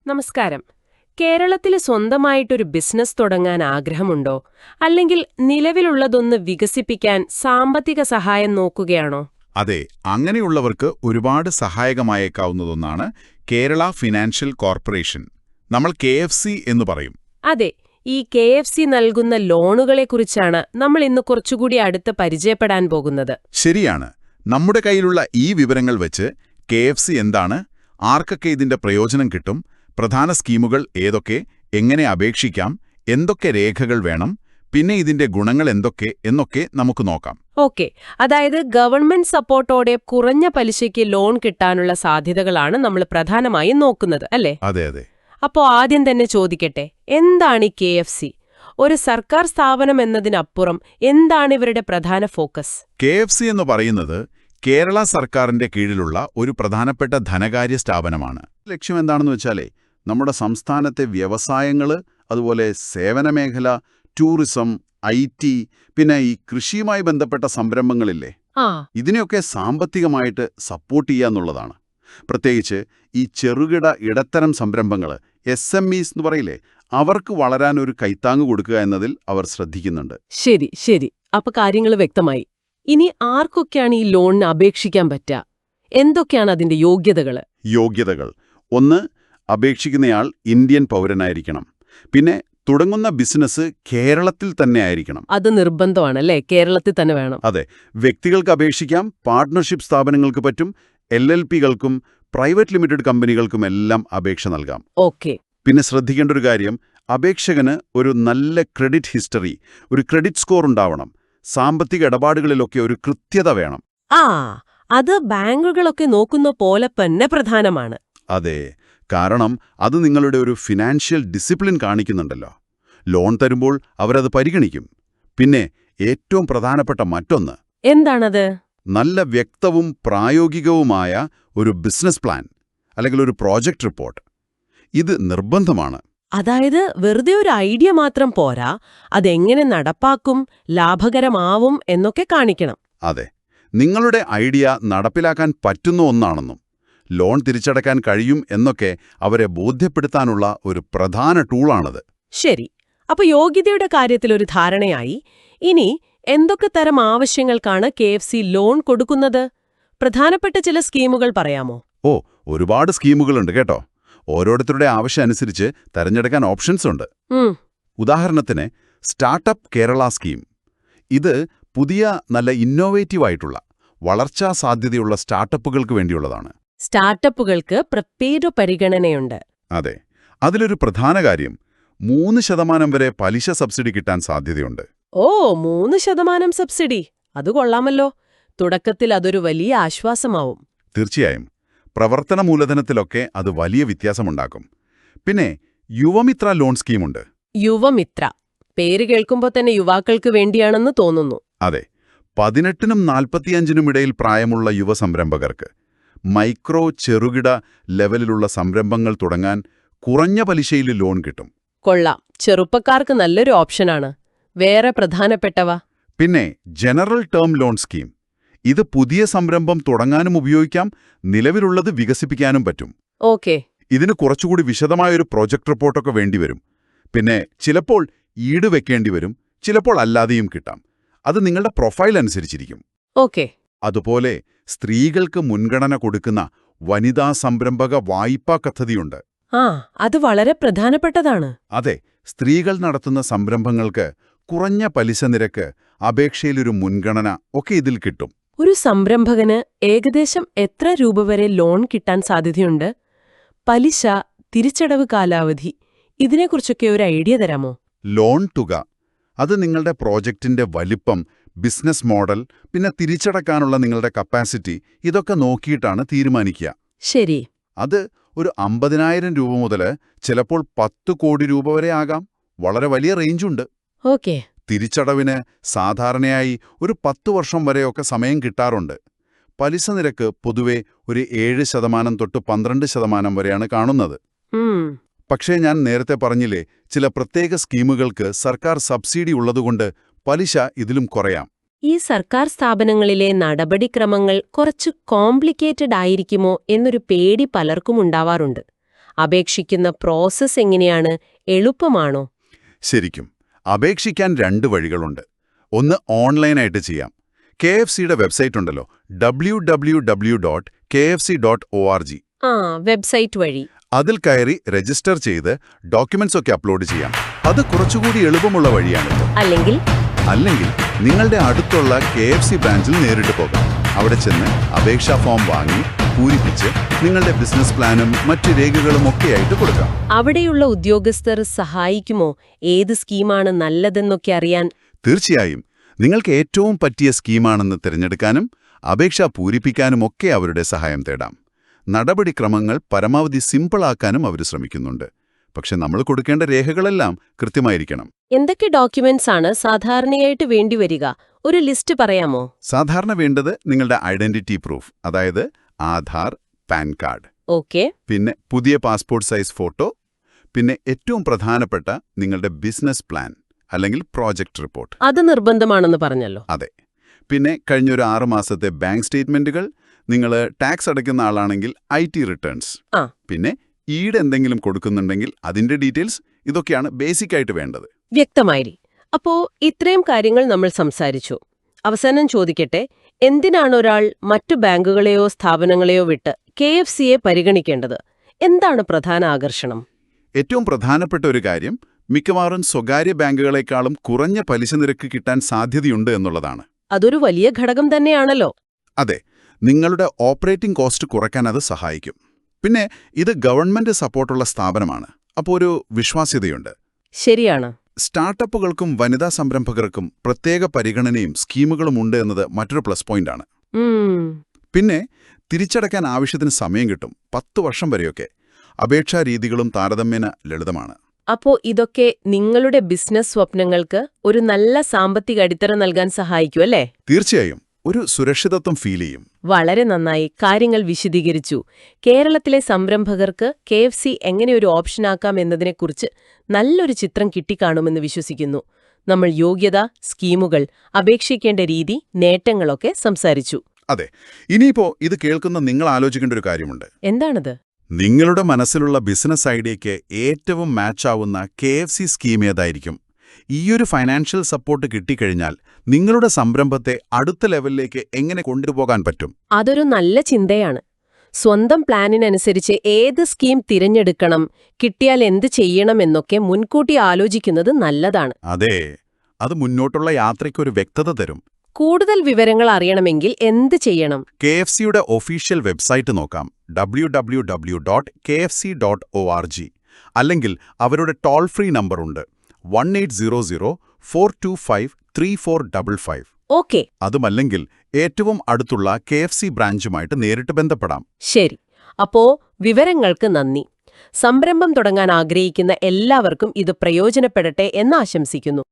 നമസ്കാരം. കേരളത്തിൽ സ്വന്തമായിട്ടൊരു ബിസിനസ് തുടങ്ങാൻ ആഗ്രഹമുണ്ടോ? അല്ലെങ്കിൽ നിലവിലുള്ളതൊന്ന് വികസിപ്പിക്കാൻ സാമ്പത്തിക സഹായം നോക്കുകയാണോ? അതെ, അങ്ങനെയുള്ളവർക്ക് ഒരുപാട് സഹായകമായേക്കാവുന്നതൊന്നാണ് കേരള ഫിനാൻഷ്യൽ കോർപ്പറേഷൻ. നമ്മൾ KFC എന്ന് പറയും. അതെ, ഈ KFC നൽകുന്ന ലോണുകളെക്കുറിച്ചാണ് നമ്മൾ ഇന്ന് കുറച്ചുകൂടി അടുത്ത് പരിചയപ്പെടാൻ പോകുന്നത്. ശരിയാണ്. നമ്മുടെ കയ്യിലുള്ള ഈ വിവരങ്ങൾ വെച്ച് KFC എന്താണ്, ആർക്കൊക്കെ ഇതിന്റെ പ്രയോജനം കിട്ടും, പ്രധാന സ്കീമുകൾ ഏതൊക്കെ, എങ്ങനെ അപേക്ഷിക്കാം, എന്തൊക്കെ രേഖകൾ വേണം, പിന്നെ ഇതിന്റെ ഗുണങ്ങൾ എന്തൊക്കെ എന്നൊക്കെ നമുക്ക് നോക്കാം. ഓക്കെ, അതായത് ഗവൺമെന്റ് സപ്പോർട്ടോടെ കുറഞ്ഞ പലിശയ്ക്ക് ലോൺ കിട്ടാനുള്ള സാധ്യതകളാണ് നമ്മൾ പ്രധാനമായും നോക്കുന്നത്, അല്ലേ? അതെ അതെ. അപ്പോ ആദ്യം തന്നെ ചോദിക്കട്ടെ, എന്താണ് ഈ KFC? ഒരു സർക്കാർ സ്ഥാപനം എന്നതിനപ്പുറം എന്താണ് ഇവരുടെ പ്രധാന ഫോക്കസ്? KFC എന്ന് പറയുന്നത് കേരള സർക്കാരിന്റെ കീഴിലുള്ള ഒരു പ്രധാനപ്പെട്ട ധനകാര്യ സ്ഥാപനമാണ്. ലക്ഷ്യം എന്താണെന്ന് വെച്ചാലേ, നമ്മുടെ സംസ്ഥാനത്തെ വ്യവസായങ്ങൾ, അതുപോലെ സേവനമേഖല, ടൂറിസം, IT, പിന്നെ ഈ കൃഷിയുമായി ബന്ധപ്പെട്ട സംരംഭങ്ങളില്ലേ, ഇതിനെയൊക്കെ സാമ്പത്തികമായിട്ട് സപ്പോർട്ട് ചെയ്യാന്നുള്ളതാണ്. പ്രത്യേകിച്ച് ഈ ചെറുകിട ഇടത്തരം സംരംഭങ്ങൾ, SMEs എന്ന് പറയില്ലേ, അവർക്ക് വളരാൻ ഒരു കൈത്താങ്ങ് കൊടുക്കുക എന്നതിൽ അവർ ശ്രദ്ധിക്കുന്നുണ്ട്. ശരി ശരി, അപ്പൊ കാര്യങ്ങൾ വ്യക്തമായി. ഇനി ആർക്കൊക്കെയാണ് ഈ ലോണിന് അപേക്ഷിക്കാൻ പറ്റുക? എന്തൊക്കെയാണ് അതിന്റെ യോഗ്യതകൾ? യോഗ്യതകൾ: ഒന്ന്, അപേക്ഷിക്കുന്നയാൾ ഇന്ത്യൻ പൗരനായിരിക്കണം. പിന്നെ തുടങ്ങുന്ന ബിസിനസ് കേരളത്തിൽ തന്നെ ആയിരിക്കണം. അത് നിർബന്ധമാണല്ലേ? കേരളത്തിൽ തന്നെ വേണം. അതെ. വ്യക്തികൾക്ക് അപേക്ഷിക്കാം, പാർട്ട്ണർഷിപ്പ് സ്ഥാപനങ്ങൾക്ക് പറ്റും, LLP-കൾക്കും പ്രൈവറ്റ് ലിമിറ്റഡ് കമ്പനികൾക്കുമെല്ലാം അപേക്ഷ നൽകാം. ഓക്കെ. പിന്നെ ശ്രദ്ധിക്കേണ്ട ഒരു കാര്യം, അപേക്ഷകന് ഒരു നല്ല ക്രെഡിറ്റ് ഹിസ്റ്ററി, ഒരു ക്രെഡിറ്റ് സ്കോർ ഉണ്ടാവണം. സാമ്പത്തിക ഇടപാടുകളിലൊക്കെ ഒരു കൃത്യത വേണം. അത് ബാങ്കുകളൊക്കെ നോക്കുന്ന പോലെ തന്നെ പ്രധാനമാണ്. അതെ, കാരണം അത് നിങ്ങളുടെ ഒരു ഫിനാൻഷ്യൽ ഡിസിപ്ലിൻ കാണിക്കുന്നുണ്ടല്ലോ. ലോൺ തരുമ്പോൾ അവരത് പരിഗണിക്കും. പിന്നെ ഏറ്റവും പ്രധാനപ്പെട്ട മറ്റൊന്ന്, എന്താണത്? നല്ല വ്യക്തവും പ്രായോഗികവുമായ ഒരു ബിസിനസ് പ്ലാൻ അല്ലെങ്കിൽ ഒരു പ്രോജക്റ്റ് റിപ്പോർട്ട്. ഇത് നിർബന്ധമാണ്. അതായത് വെറുതെ ഒരു ഐഡിയ മാത്രം പോരാ, അതെങ്ങനെ നടപ്പാക്കും, ലാഭകരമാവും എന്നൊക്കെ കാണിക്കണം. അതെ, നിങ്ങളുടെ ഐഡിയ നടപ്പിലാക്കാൻ പറ്റുന്ന ഒന്നാണെന്നും ലോൺ തിരിച്ചടക്കാൻ കഴിയും എന്നൊക്കെ അവരെ ബോധ്യപ്പെടുത്താനുള്ള ഒരു പ്രധാന ടൂളാണത്. ശരി, അപ്പൊ യോഗ്യതയുടെ കാര്യത്തിലൊരു ധാരണയായി. ഇനി എന്തൊക്കെ തരം ആവശ്യങ്ങൾക്കാണ് KFC ലോൺ കൊടുക്കുന്നത്? പ്രധാനപ്പെട്ട ചില സ്കീമുകൾ പറയാമോ? ഒരുപാട് സ്കീമുകളുണ്ട് കേട്ടോ. ഓരോരുത്തരുടെ ആവശ്യം അനുസരിച്ച് തെരഞ്ഞെടുക്കാൻ ഓപ്ഷൻസ് ഉണ്ട്. ഉദാഹരണത്തിന് സ്റ്റാർട്ടപ്പ് കേരള സ്കീം. ഇത് പുതിയ നല്ല ഇന്നോവേറ്റീവ് ആയിട്ടുള്ള വളർച്ചാ സാധ്യതയുള്ള സ്റ്റാർട്ടപ്പുകൾക്ക് വേണ്ടിയുള്ളതാണ്. സ്റ്റാർട്ടപ്പുകൾക്ക് പ്രത്യേക പരിഗണനയുണ്ട്. അതെ. അതിലൊരു പ്രധാന കാര്യം, 3% വരെ പലിശ സബ്സിഡി കിട്ടാൻ സാധ്യതയുണ്ട്. 3% സബ്സിഡി, അത് കൊള്ളാമല്ലോ. തുടക്കത്തിൽ അതൊരു വലിയ ആശ്വാസമാവും. തീർച്ചയായും. പ്രവർത്തന മൂലധനത്തിലൊക്കെ അത് വലിയ വ്യത്യാസമുണ്ടാക്കും. പിന്നെ യുവമിത്ര ലോൺ സ്കീമുണ്ട്. യുവമിത്ര, പേര് കേൾക്കുമ്പോൾ തന്നെ യുവാക്കൾക്ക് വേണ്ടിയാണെന്ന് തോന്നുന്നു. അതെ. 18-നും 45-നും ഇടയിൽ പ്രായമുള്ള യുവസംരംഭകർക്ക് മൈക്രോ ചെറുകിട ലെവലിലുള്ള സംരംഭങ്ങൾ തുടങ്ങാൻ കുറഞ്ഞ പലിശയിൽ ലോൺ കിട്ടും. കൊള്ളാം, ചെറുപ്പക്കാർക്ക് നല്ലൊരു ഓപ്ഷനാണ്. വേറെ പ്രധാനപ്പെട്ടവ? പിന്നെ ജനറൽ ടേം ലോൺ സ്കീം. ഇത് പുതിയ സംരംഭം തുടങ്ങാനും ഉപയോഗിക്കാം, നിലവിലുള്ളത് വികസിപ്പിക്കാനും പറ്റും. ഓക്കെ. ഇതിന് കുറച്ചുകൂടി വിശദമായൊരു പ്രോജക്റ്റ് റിപ്പോർട്ടൊക്കെ വേണ്ടിവരും. പിന്നെ ചിലപ്പോൾ ഈട് വെക്കേണ്ടി വരും, ചിലപ്പോൾ അല്ലാതെയും കിട്ടാം. അത് നിങ്ങളുടെ പ്രൊഫൈൽ അനുസരിച്ചിരിക്കും. ഓക്കെ. അതുപോലെ സ്ത്രീകൾക്ക് മുൻഗണന കൊടുക്കുന്ന വനിതാ സംരംഭക വായ്പാ പദ്ധതിയുണ്ട്. അത് വളരെ പ്രധാനപ്പെട്ടതാണ്. അതെ, സ്ത്രീകൾ നടത്തുന്ന സംരംഭങ്ങൾക്ക് കുറഞ്ഞ പലിശ നിരക്ക്, അപേക്ഷയിലൊരു മുൻഗണന ഒക്കെ ഇതിൽ കിട്ടും. ഒരു സംരംഭകന് ഏകദേശം എത്ര രൂപ വരെ ലോൺ കിട്ടാൻ സാധ്യതയുണ്ട്? പലിശ, തിരിച്ചടവ് കാലാവധി, ഇതിനെക്കുറിച്ചൊക്കെ ഒരു ഐഡിയ തരാമോ? ലോൺ തുക അത് നിങ്ങളുടെ പ്രോജക്റ്റിന്റെ വലിപ്പം, ബിസിനസ് മോഡൽ, പിന്നെ തിരിച്ചടക്കാനുള്ള നിങ്ങളുടെ കപ്പാസിറ്റി, ഇതൊക്കെ നോക്കിയിട്ടാണ് തീരുമാനിക്കുക. ശരി. അത് ഒരു 50,000 രൂപ മുതൽ ചിലപ്പോൾ 10 കോടി രൂപ വരെ ആകാം. വളരെ വലിയ റേഞ്ചുണ്ട്. ഓക്കെ. തിരിച്ചടവിന് സാധാരണയായി ഒരു 10 വർഷം വരെയൊക്കെ സമയം കിട്ടാറുണ്ട്. പലിശ നിരക്ക് പൊതുവെ ഒരു 7% തൊട്ട് 12% വരെയാണ് കാണുന്നത്. പക്ഷേ ഞാൻ നേരത്തെ പറഞ്ഞില്ലേ, ചില പ്രത്യേക സ്കീമുകൾക്ക് സർക്കാർ സബ്സിഡി ഉള്ളതുകൊണ്ട് പലിശ ഇതിലും കുറയാം. ഈ സർക്കാർ സ്ഥാപനങ്ങളിലെ നടപടിക്രമങ്ങൾ കുറച്ച് കോംപ്ലിക്കേറ്റഡ് ആയിരിക്കുമോ എന്നൊരു പേടി പലർക്കും ഉണ്ടാവാറുണ്ട്. അപേക്ഷിക്കുന്ന പ്രോസസ്സ് എങ്ങനെയാണ്? എളുപ്പമാണോ? ശരിക്കും അപേക്ഷിക്കാൻ 2 വഴികളുണ്ട്. ഒന്ന് ഓൺലൈനായിട്ട് ചെയ്യാം. KFCയുടെ വെബ്സൈറ്റ് ഉണ്ടല്ലോ, www.kfc.org. വെബ്സൈറ്റ് വഴി. അതിൽ കയറി രജിസ്റ്റർ ചെയ്ത് ഡോക്യുമെന്റ്സ് ഒക്കെ അപ്ലോഡ് ചെയ്യാം. അത് കുറച്ചുകൂടി എളുപ്പമുള്ള വഴിയാണിത്. അല്ലെങ്കിൽ നിങ്ങളുടെ അടുത്തുള്ള KFC ബ്രാഞ്ചിൽ നേരിട്ട് പോകാം. അവിടെ ചെന്ന് അപേക്ഷാ ഫോം വാങ്ങി പൂരിപ്പിച്ച് നിങ്ങളുടെ ബിസിനസ് പ്ലാനും മറ്റ് രേഖകളും ഒക്കെയായിട്ട് കൊടുക്കാം. അവിടെയുള്ള ഉദ്യോഗസ്ഥർ സഹായിക്കുമോ? ഏത് സ്കീമാണ് നല്ലതെന്നൊക്കെ അറിയാൻ? തീർച്ചയായും. നിങ്ങൾക്ക് ഏറ്റവും പറ്റിയ സ്കീമാണെന്ന് തിരഞ്ഞെടുക്കാനും അപേക്ഷ പൂരിപ്പിക്കാനും ഒക്കെ അവരുടെ സഹായം തേടാം. നടപടിക്രമങ്ങൾ പരമാവധി സിമ്പിളാക്കാനും അവർ ശ്രമിക്കുന്നുണ്ട്. പക്ഷെ നമ്മൾ കൊടുക്കേണ്ട രേഖകളെല്ലാം കൃത്യമായിരിക്കണം. എന്തൊക്കെ ഡോക്യുമെന്റ്സ് ആണ് സാധാരണയായിട്ട് വേണ്ടിവരിക? ഒരു ലിസ്റ്റ് പറയാമോ? സാധാരണ വേണ്ടത് നിങ്ങളുടെ ഐഡന്റിറ്റി പ്രൂഫ്, അതായത് ആധാർ, പാൻ കാർഡ്. ഓക്കെ. പിന്നെ പുതിയ പാസ്പോർട്ട് സൈസ് ഫോട്ടോ. പിന്നെ ഏറ്റവും പ്രധാനപ്പെട്ട നിങ്ങളുടെ ബിസിനസ് പ്ലാൻ അല്ലെങ്കിൽ പ്രോജക്റ്റ് റിപ്പോർട്ട്. അത് നിർബന്ധമാണെന്ന് പറഞ്ഞല്ലോ. അതെ. പിന്നെ കഴിഞ്ഞൊരു 6 മാസത്തെ ബാങ്ക് സ്റ്റേറ്റ്മെന്റുകൾ, നിങ്ങൾ ടാക്സ് അടയ്ക്കുന്ന ആളാണെങ്കിൽ IT റിട്ടേൺസ്, പിന്നെ ഈട് എന്തെങ്കിലും കൊടുക്കുന്നുണ്ടെങ്കിൽ അതിന്റെ ഡീറ്റെയിൽസ്. ഇതൊക്കെയാണ് ബേസിക് ആയിട്ട് വേണ്ടത്. വ്യക്തമായി. അപ്പോ ഇത്രയും കാര്യങ്ങൾ നമ്മൾ സംസാരിച്ചു. അവസാനം ചോദിക്കട്ടെ, എന്തിനാണ് ഒരാൾ മറ്റു ബാങ്കുകളെയോ സ്ഥാപനങ്ങളെയോ വിട്ട് KFCയെ പരിഗണിക്കേണ്ടത്? എന്താണ് പ്രധാന ആകർഷണം? ഏറ്റവും പ്രധാനപ്പെട്ട ഒരു കാര്യം, മിക്കവാറും സ്വകാര്യ ബാങ്കുകളെക്കാളും കുറഞ്ഞ പലിശ നിരക്ക് കിട്ടാൻ സാധ്യതയുണ്ട് എന്നുള്ളതാണ്. അതൊരു വലിയ ഘടകം തന്നെയാണല്ലോ. അതെ, നിങ്ങളുടെ ഓപ്പറേറ്റിംഗ് കോസ്റ്റ് കുറയ്ക്കാൻ അത് സഹായിക്കും. പിന്നെ ഇത് ഗവൺമെന്റ് സപ്പോർട്ടുള്ള സ്ഥാപനമാണ്, അപ്പോൾ ഒരു വിശ്വാസ്യതയുണ്ട്. ശരിയാണ്. സ്റ്റാർട്ടപ്പുകൾക്കും വനിതാ സംരംഭകർക്കും പ്രത്യേക പരിഗണനയും സ്കീമുകളും ഉണ്ട് എന്നത് മറ്റൊരു പ്ലസ് പോയിന്റാണ്. പിന്നെ തിരിച്ചടയ്ക്കാൻ ആവശ്യത്തിന് സമയം കിട്ടും, 10 വർഷം വരെയൊക്കെ. അപേക്ഷാ രീതികളും താരതമ്യേന ലളിതമാണ്. അപ്പോ ഇതൊക്കെ നിങ്ങളുടെ ബിസിനസ് സ്വപ്നങ്ങൾക്ക് ഒരു നല്ല സാമ്പത്തിക അടിത്തറ നൽകാൻ സഹായിക്കും, അല്ലേ? തീർച്ചയായും. ഒരു സുരക്ഷിതത്വം ഫീൽ ചെയ്യും. വളരെ നന്നായി കാര്യങ്ങൾ വിശദീകരിച്ചു. കേരളത്തിലെ സംരംഭകർക്ക് KFC എങ്ങനെ ഒരു ഓപ്ഷനാക്കാം എന്നതിനെക്കുറിച്ച് നല്ലൊരു ചിത്രം കിട്ടിക്കാണുമെന്ന് വിശ്വസിക്കുന്നു. നമ്മൾ യോഗ്യത, സ്കീമുകൾ, അപേക്ഷിക്കേണ്ട രീതി, നേട്ടങ്ങളൊക്കെ സംസാരിച്ചു. അതെ. ഇനിയിപ്പോ ഇത് കേൾക്കുന്ന നിങ്ങൾ ആലോചിക്കേണ്ട ഒരു കാര്യമുണ്ട്. എന്താണത്? നിങ്ങളുടെ മനസ്സിലുള്ള ബിസിനസ് ഐഡിയയ്ക്ക് ഏറ്റവും മാച്ചാവുന്ന KFC സ്കീം ഏതായിരിക്കും? ഈയൊരു ഫൈനാൻഷ്യൽ സപ്പോർട്ട് കിട്ടിക്കഴിഞ്ഞാൽ നിങ്ങളുടെ സംരംഭത്തെ അടുത്ത ലെവലിലേക്ക് എങ്ങനെ കൊണ്ടുപോകാൻ പറ്റും? അതൊരു നല്ല ചിന്തയാണ്. സ്വന്തം പ്ലാനിനനുസരിച്ച് ഏത് സ്കീം തിരഞ്ഞെടുക്കണം, കിട്ടിയാൽ എന്ത് ചെയ്യണമെന്നൊക്കെ മുൻകൂട്ടി ആലോചിക്കുന്നത് നല്ലതാണ്. അതെ, അത് മുന്നോട്ടുള്ള യാത്രയ്ക്കൊരു വ്യക്തത തരും. കൂടുതൽ വിവരങ്ങൾ അറിയണമെങ്കിൽ എന്ത് ചെയ്യണം? KFCയുടെ ഒഫീഷ്യൽ വെബ്സൈറ്റ് നോക്കാം, www.kfc.org. അല്ലെങ്കിൽ അവരുടെ ടോൾ ഫ്രീ നമ്പറുണ്ട്, 1800-425-3455. ഓക്കെ. അതുമല്ലെങ്കിൽ ഏറ്റവും അടുത്തുള്ള KFC ബ്രാഞ്ചുമായിട്ട് നേരിട്ട് ബന്ധപ്പെടാം. ശരി. അപ്പോ വിവരങ്ങൾക്ക് നന്ദി. സംരംഭം തുടങ്ങാൻ ആഗ്രഹിക്കുന്ന എല്ലാവർക്കും ഇത് പ്രയോജനപ്പെടട്ടെ എന്ന് ആശംസിക്കുന്നു.